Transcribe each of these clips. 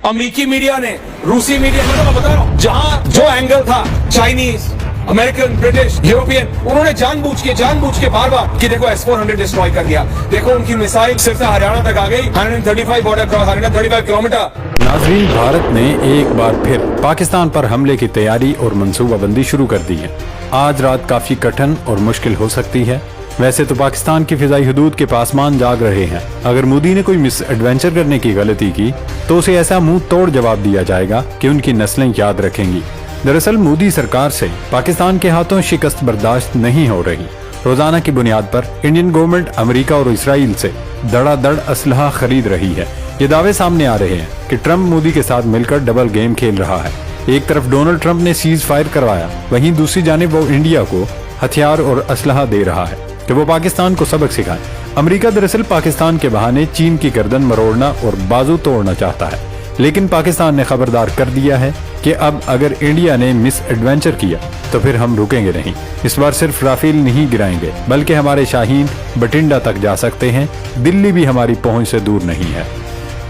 अमेरिकी मीडिया ने, रूसी मीडिया ने, मैं बता रहा हूं, जहां जो एंगल था, चाइनीज, अमेरिकन, ब्रिटिश, यूरोपियन, उन्होंने जानबूझ के बार बार कि देखो S-400 डिस्ट्रॉय कर दिया, देखो उनकी मिसाइल सिर्फ हरियाणा तक आ गई, 135 बॉर्डर क्रॉस, 135 किलोमीटर। नाज़रीन, भारत ने एक बार फिर पाकिस्तान पर हमले की तैयारी और मंसूबाबंदी शुरू कर दी है। आज रात काफी कठिन और मुश्किल हो सकती है। वैसे तो पाकिस्तान की फिजाई हदूद के पासमान जाग रहे हैं। अगर मोदी ने कोई मिस एडवेंचर करने की गलती की तो उसे ऐसा मुंह तोड़ जवाब दिया जाएगा कि उनकी नस्लें याद रखेंगी। दरअसल मोदी सरकार से पाकिस्तान के हाथों शिकस्त बर्दाश्त नहीं हो रही। रोजाना की बुनियाद पर इंडियन गवर्नमेंट अमेरिका और इसराइल से धड़ाधड़ असलहा खरीद रही है। ये दावे सामने आ रहे हैं कि ट्रंप मोदी के साथ मिलकर डबल गेम खेल रहा है। एक तरफ डोनाल्ड ट्रंप ने सीज फायर करवाया, वहीं दूसरी जानिब वो इंडिया को हथियार और असलहा दे रहा है कि वो पाकिस्तान को सबक सिखाए। अमेरिका दरअसल पाकिस्तान के बहाने चीन की गर्दन मरोड़ना और बाजू तोड़ना चाहता है, लेकिन पाकिस्तान ने खबरदार कर दिया है कि अब अगर इंडिया ने मिस एडवेंचर किया तो फिर हम रुकेंगे नहीं। इस बार सिर्फ राफेल नहीं गिराएंगे, बल्कि हमारे शाहीन बटिंडा तक जा सकते हैं। दिल्ली भी हमारी पहुंच से दूर नहीं है।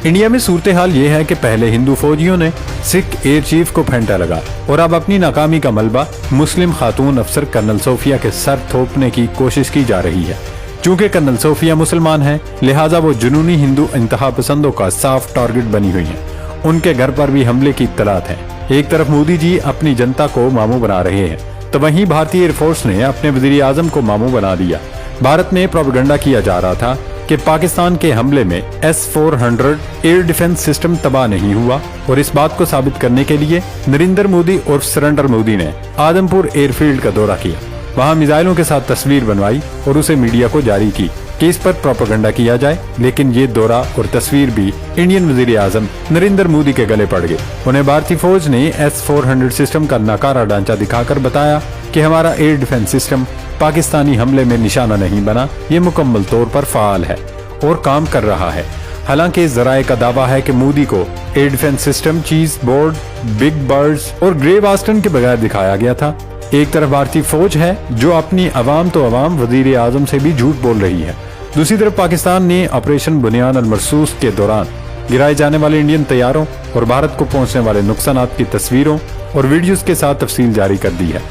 इंडिया में सूरत हाल ये है कि पहले हिंदू फौजियों ने सिख एयर चीफ को फेंटा लगा और अब अपनी नाकामी का मलबा मुस्लिम खातून अफसर कर्नल सोफिया के सर थोपने की कोशिश की जा रही है। चूंकि कर्नल सोफिया मुसलमान है, लिहाजा वो जुनूनी हिंदू इंतहा पसंदों का साफ टारगेट बनी हुई है। उनके घर पर भी हमले की इत्तलात है। एक तरफ मोदी जी अपनी जनता को मामू बना रहे हैं, तो वहीं भारतीय एयरफोर्स ने अपने वजीर आजम को मामू बना दिया। भारत में प्रोपेगेंडा किया जा रहा था कि पाकिस्तान के हमले में S-400 एयर डिफेंस सिस्टम तबाह नहीं हुआ, और इस बात को साबित करने के लिए नरेंद्र मोदी और सरेंडर मोदी ने आदमपुर एयरफील्ड का दौरा किया। वहां मिसाइलों के साथ तस्वीर बनवाई और उसे मीडिया को जारी की कि इस पर प्रोपेगेंडा किया जाए। लेकिन ये दौरा और तस्वीर भी इंडियन वजीर आजम नरेंद्र मोदी के गले पड़ गए। उन्हें भारतीय फौज ने S-400 सिस्टम का नकारा ढांचा दिखाकर बताया कि हमारा एयर डिफेंस सिस्टम पाकिस्तानी हमले में निशाना नहीं बना, ये मुकम्मल तौर पर फाल है और काम कर रहा है। हालांकि जराए का दावा है कि मोदी को एयर डिफेंस सिस्टम चीज बोर्ड, बिग बर्ड्स और ग्रे बास्टन के बगैर दिखाया गया था। एक तरफ भारतीय फौज है जो अपनी अवाम तो अवाम वजीर आजम से भी झूठ बोल रही है, दूसरी तरफ पाकिस्तान ने ऑपरेशन बुनियान अल मरसूस के दौरान गिराए जाने वाले इंडियन तैयारों और भारत को पहुंचने वाले नुकसानात की तस्वीरों और वीडियोस के साथ तफसील जारी कर दी है,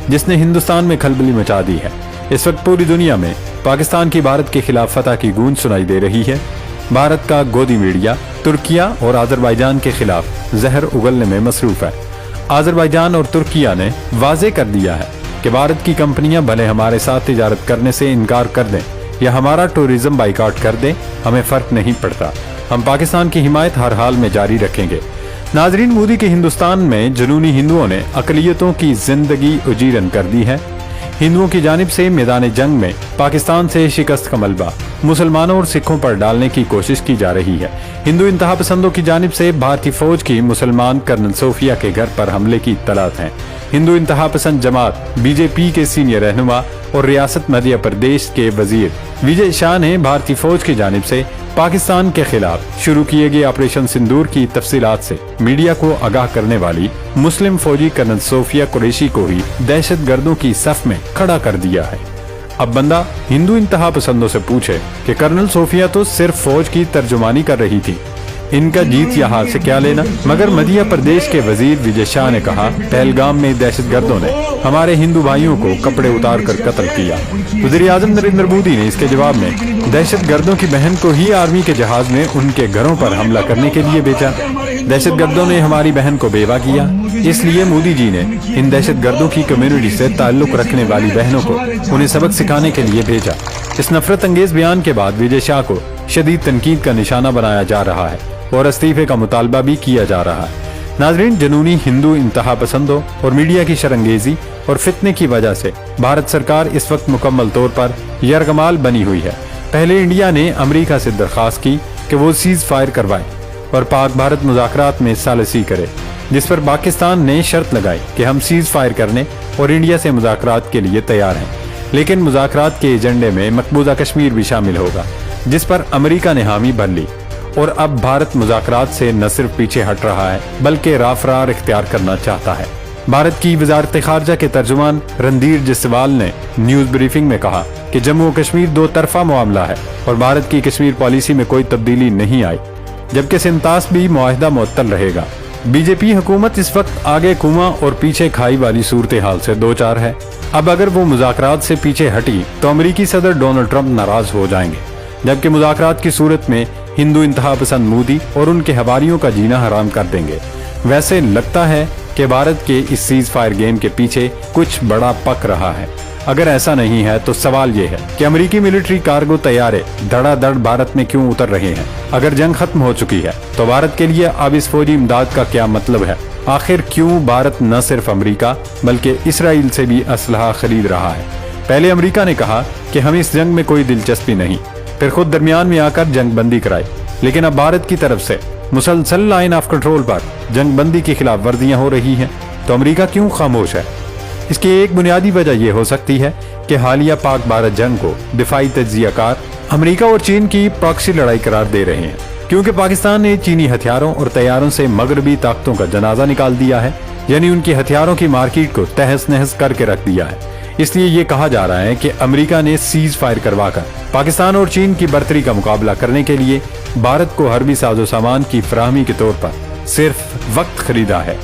जिसने हिंदुस्तान में खलबली मचा दी है। इस वक्त पूरी दुनिया में पाकिस्तान की भारत के खिलाफ फतह की गूंज सुनाई दे रही है। भारत का गोदी मीडिया तुर्किया और आज़रबाईजान के खिलाफ जहर उगलने में मसरूफ है। आज़रबाईजान और तुर्किया ने वाजे कर दिया है कि भारत की कंपनियां भले हमारे साथ तिजारत करने से इनकार कर दें या हमारा टूरिज्म बाइकआउट कर दें, हमें फर्क नहीं पड़ता। हम पाकिस्तान की हिमायत हर हाल में जारी रखेंगे। नाजरीन, मोदी के हिंदुस्तान में जुनूनी हिंदुओं ने अकलियतों की जिंदगी उजीरन कर दी है। हिंदुओं की जानिब से मैदान जंग में पाकिस्तान से शिकस्त का मलबा मुसलमानों और सिखों पर डालने की कोशिश की जा रही है। हिंदू इंतहा पसंदों की जानिब से भारतीय फौज की मुसलमान कर्नल सोफिया के घर पर हमले की इत्तलात हैं। हिंदू इंतहा पसंद जमात बीजेपी के सीनियर रहनुमा और रियासत मध्य प्रदेश के वजीर विजय शाह ने भारतीय फौज की जानिब से पाकिस्तान के खिलाफ शुरू किए गए ऑपरेशन सिंदूर की तफसीलात से मीडिया को आगाह करने वाली मुस्लिम फौजी कर्नल सोफिया कुरैशी को ही दहशत गर्दों की सफ में खड़ा कर दिया है। अब बंदा हिंदू इंतहा पसंदों से पूछे कि कर्नल सोफिया तो सिर्फ फौज की तर्जुमानी कर रही थी, इनका जीत यहाँ से क्या लेना। मगर मध्य प्रदेश के वजीर विजय शाह ने कहा, पहलगाम में दहशत गर्दों ने हमारे हिंदू भाइयों को कपड़े उतार कर कत्ल किया। वजीर आजम नरेंद्र मोदी ने इसके जवाब में दहशत गर्दों की बहन को ही आर्मी के जहाज में उनके घरों पर हमला करने के लिए भेजा। दहशत गर्दों ने हमारी बहन को बेवा किया, इसलिए मोदी जी ने इन दहशत गर्दों की कम्युनिटी से ताल्लुक रखने वाली बहनों को उन्हें सबक सिखाने के लिए भेजा। इस नफरत अंगेज बयान के बाद विजय शाह को शदीद तनकीद का निशाना बनाया जा रहा है और इस्तीफे का मुतालबा भी किया जा रहा है। नाजरीन, जुनूनी हिंदू इंतहा पसंदों और मीडिया की शरंगेजी और फितने की वजह से भारत सरकार इस वक्त मुकम्मल तौर पर यरगमाल बनी हुई है। पहले इंडिया ने अमेरिका से दरख्वास्त की कि वो सीज फायर करवाए और पाक भारत मुज़ाकरात में सालसी करे, जिस पर पाकिस्तान ने शर्त लगाई कि हम सीज फायर करने और इंडिया से मुज़ाकरात के लिए तैयार हैं, लेकिन मुज़ाकरात के एजेंडे में मकबूजा कश्मीर भी शामिल होगा, जिस पर अमेरिका ने हामी भर ली। और अब भारत मुज़ाकरात से न सिर्फ पीछे हट रहा है बल्कि राफरार इख्तियार करना चाहता है। भारत की वजारत खारजा के तर्जुमान रणधीर जसवाल ने न्यूज ब्रीफिंग में कहा कि जम्मू और कश्मीर दो तरफा मामला है और भारत की कश्मीर पॉलिसी में कोई तब्दीली नहीं आई। जबकि सिंतास भी मुआहिदा मुअत्तल रहेगा। बीजेपी हुकूमत इस वक्त आगे कुआं और पीछे खाई वाली सूरत हाल से दो चार है। अब अगर वो मुज़ाकरात से पीछे हटी तो अमरीकी सदर डोनाल्ड ट्रंप नाराज हो जाएंगे, जबकि मुज़ाकरात की सूरत में हिंदू इंतहा पसंद मोदी और उनके हवारियों का जीना हराम कर देंगे। वैसे लगता है कि भारत के इस सीज फायर गेम के पीछे कुछ बड़ा पक रहा है। अगर ऐसा नहीं है तो सवाल ये है कि अमेरिकी मिलिट्री कार्गो तैयारे धड़ाधड़ भारत में क्यों उतर रहे हैं। अगर जंग खत्म हो चुकी है तो भारत के लिए अब इस फौजी इमदाद का क्या मतलब है। आखिर क्यों भारत न सिर्फ अमेरिका बल्कि इसराइल से भी असलहा खरीद रहा है। पहले अमेरिका ने कहा कि हमें इस जंग में कोई दिलचस्पी नहीं, फिर खुद दरमियान में आकर जंग बंदी कराई। लेकिन अब भारत की तरफ से मुसलसल लाइन ऑफ कंट्रोल पर जंग बंदी की खिलाफ वर्जियां हो रही हैं, तो अमेरिका क्यों खामोश है। इसकी एक बुनियादी वजह यह हो सकती है कि हालिया पाक भारत जंग को दिफाई तज्जियाकार अमेरिका और चीन की प्रॉक्सी लड़ाई करार दे रहे हैं, क्योंकि पाकिस्तान ने चीनी हथियारों और तैयारों से मगरबी ताकतों का जनाजा निकाल दिया है, यानी उनकी हथियारों की मार्केट को तहस नहस करके रख दिया है। इसलिए ये कहा जा रहा है कि अमेरिका ने सीज फायर करवाकर पाकिस्तान और चीन की बर्तरी का मुकाबला करने के लिए भारत को हर्बी साजो सामान की फराहमी के तौर पर सिर्फ वक्त खरीदा है।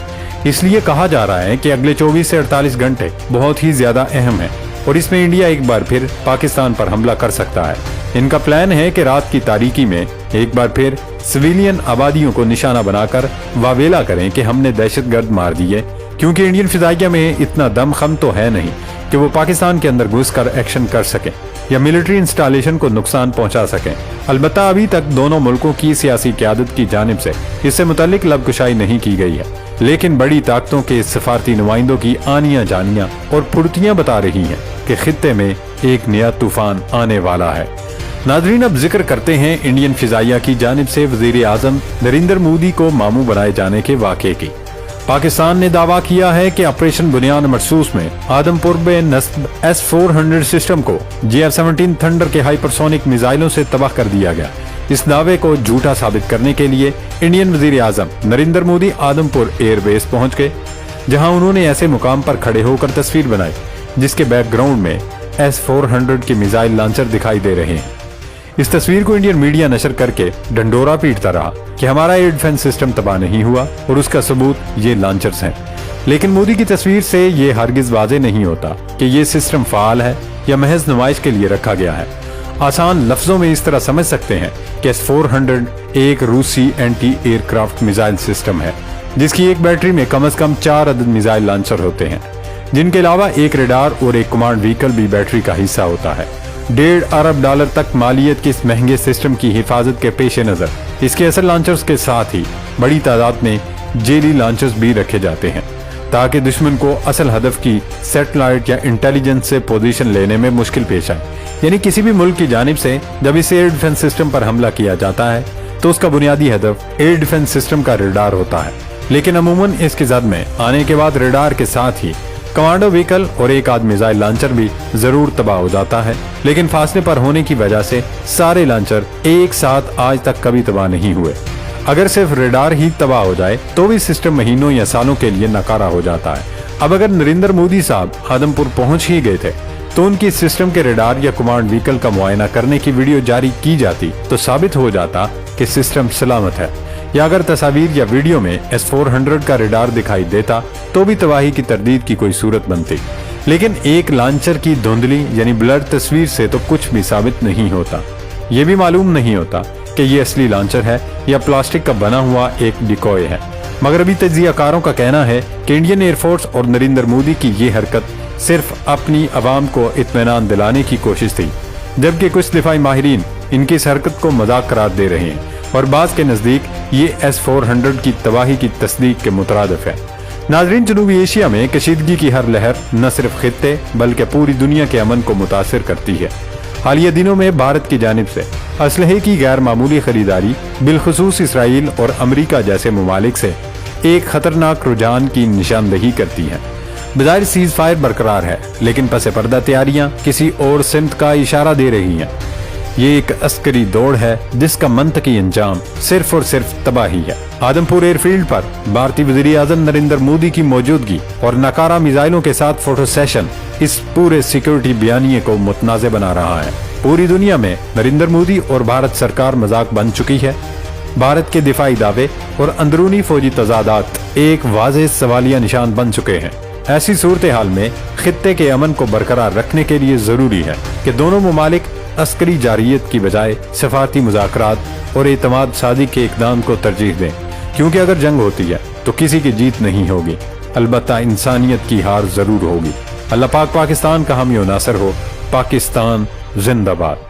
इसलिए कहा जा रहा है कि अगले 24 से 48 घंटे बहुत ही ज्यादा अहम है और इसमें इंडिया एक बार फिर पाकिस्तान पर हमला कर सकता है। इनका प्लान है कि रात की तारीकी में एक बार फिर सिविलियन आबादियों को निशाना बनाकर वावेला करें कि हमने दहशतगर्द मार दिए, क्योंकि इंडियन फिजाइया में इतना दमखम तो है नहीं कि वो पाकिस्तान के अंदर घुसकर एक्शन कर सकें या मिलिट्री इंस्टॉलेशन को नुकसान पहुंचा सकें। अलबत्ता अभी तक दोनों मुल्कों की सियासी क़यादत की जानिब से इससे मुतालिक लबकुशाई नहीं की गई है, लेकिन बड़ी ताकतों के सफारती नुमाइंदों की आनियां जानियां और फुर्तियां बता रही हैं कि खित्ते में एक नया तूफान आने वाला है। नाजरीन, अब जिक्र करते हैं इंडियन फिजाइया की जानिब से वजीर आजम नरेंद्र मोदी को मामू बनाए जाने के वाक़े की। पाकिस्तान ने दावा किया है कि ऑपरेशन बुनियाद मरसूस में आदमपुर में नस्ब S-400 सिस्टम को JF-17 थंडर के हाइपरसोनिक मिसाइलों से तबाह कर दिया गया। इस दावे को झूठा साबित करने के लिए इंडियन वजीर आजम नरेंद्र मोदी आदमपुर एयरबेस पहुंच गए, जहां उन्होंने ऐसे मुकाम पर खड़े होकर तस्वीर बनाई जिसके बैकग्राउंड में S-400 के मिसाइल लॉन्चर दिखाई दे रहे हैं। इस तस्वीर को इंडियन मीडिया नशर करके ढंडोरा पीटता रहा कि हमारा एयर डिफेंस सिस्टम तबाह नहीं हुआ और उसका सबूत ये लॉन्चर्स हैं। लेकिन मोदी की तस्वीर से ये हरगिज वाज़ेह नहीं होता कि ये सिस्टम फाल है या महज नुमाइश के लिए रखा गया है। आसान लफ्जों में इस तरह समझ सकते हैं कि S-400 एक रूसी एंटी एयरक्राफ्ट मिसाइल सिस्टम है, जिसकी एक बैटरी में कम से कम 4 अदद मिसाइल लॉन्चर होते हैं, जिनके अलावा एक रेडार और एक कमांड व्हीकल भी बैटरी का हिस्सा होता है। $1.5 अरब तक मालियत के इस महंगे सिस्टम की हिफाजत के पेश नज़र इसके असल लॉन्चर्स के साथ ही बड़ी तादाद में जेली लॉन्चर्स भी रखे जाते हैं, ताकि दुश्मन को असल हदफ की सैटेलाइट या इंटेलिजेंस से पोजीशन लेने में मुश्किल पेश आए। यानी किसी भी मुल्क की जानिब से जब इस एयर डिफेंस सिस्टम पर हमला किया जाता है तो उसका बुनियादी हदफ एयर डिफेंस सिस्टम का रेडार होता है, लेकिन अमूमन इसकी जद में आने के बाद रेडार के साथ ही कमांडो व्हीकल और एक आध मिसाइल लॉन्चर भी जरूर तबाह हो जाता है। लेकिन फासले पर होने की वजह से सारे लॉन्चर एक साथ आज तक कभी तबाह नहीं हुए। अगर सिर्फ रेडार ही तबाह हो जाए तो भी सिस्टम महीनों या सालों के लिए नकारा हो जाता है। अब अगर नरेंद्र मोदी साहब आदमपुर पहुंच ही गए थे तो उनकी सिस्टम के रेडार या कमांड व्हीकल का मुआयना करने की वीडियो जारी की जाती तो साबित हो जाता कि सिस्टम सलामत है। या अगर तस्वीर या वीडियो में S-400 का रेडार दिखाई देता तो भी तबाही की तरदीद की कोई सूरत बनती। लेकिन एक लॉन्चर की धुंधली यानी ब्लर तस्वीर से तो कुछ भी साबित नहीं होता। ये भी मालूम नहीं होता कि ये असली लॉन्चर है या प्लास्टिक का बना हुआ एक डिकॉय है। मगरबी तज्जियाकारों का कहना है कि इंडियन एयरफोर्स और नरेंद्र मोदी की ये हरकत सिर्फ अपनी आवाम को इत्मीनान दिलाने की कोशिश थी, जबकि कुछ दिफाई माहिरीन इनकी इस हरकत को मजाक करार दे रहे हैं और बाज़ के नज़दीक ये S-400 की तबाही की तस्दीक के मुतरादिफ है। नाजरीन, जनूबी एशिया में कशीदगी की हर लहर न सिर्फ खित्ते बल्कि पूरी दुनिया के अमन को मुतासिर करती है। हालिया दिनों में भारत की जानिब से असलहे की गैर मामूली खरीदारी बिलखुसूस इसराइल और अमरीका जैसे ममालिक से एक खतरनाक रुझान की निशानदही करती है। बज़ाहिर सीज फायर बरकरार है, लेकिन पसे पर्दा तैयारियां किसी और सिमत का इशारा दे रही हैं। ये एक अस्करी दौड़ है जिसका मंतकी अंजाम सिर्फ और सिर्फ तबाही है। आदमपुर एयरफील्ड पर भारतीय वज़ीर आज़म नरेंद्र मोदी की मौजूदगी और नकारा मिसाइलों के साथ फोटो सेशन इस पूरे सिक्योरिटी बयानिए को मुतनाज़ बना रहा है। पूरी दुनिया में नरेंद्र मोदी और भारत सरकार मजाक बन चुकी है। भारत के दिफाई दावे और अंदरूनी फौजी तजादात एक वाज़ेह सवालिया निशान बन चुके हैं। ऐसी सूरत हाल में खित्ते के अमन को बरकरार रखने के लिए जरूरी है कि दोनों मुमालिक अस्करी जारियत की बजाय सफारती मुज़ाकरात और एतमाद सादी के इक़दाम को तरजीह दें, क्योंकि अगर जंग होती है तो किसी की जीत नहीं होगी, अलबत्ता इंसानियत की हार जरूर होगी। अल्लाह पाक पाकिस्तान का हामी और नासर हो। पाकिस्तान जिंदाबाद।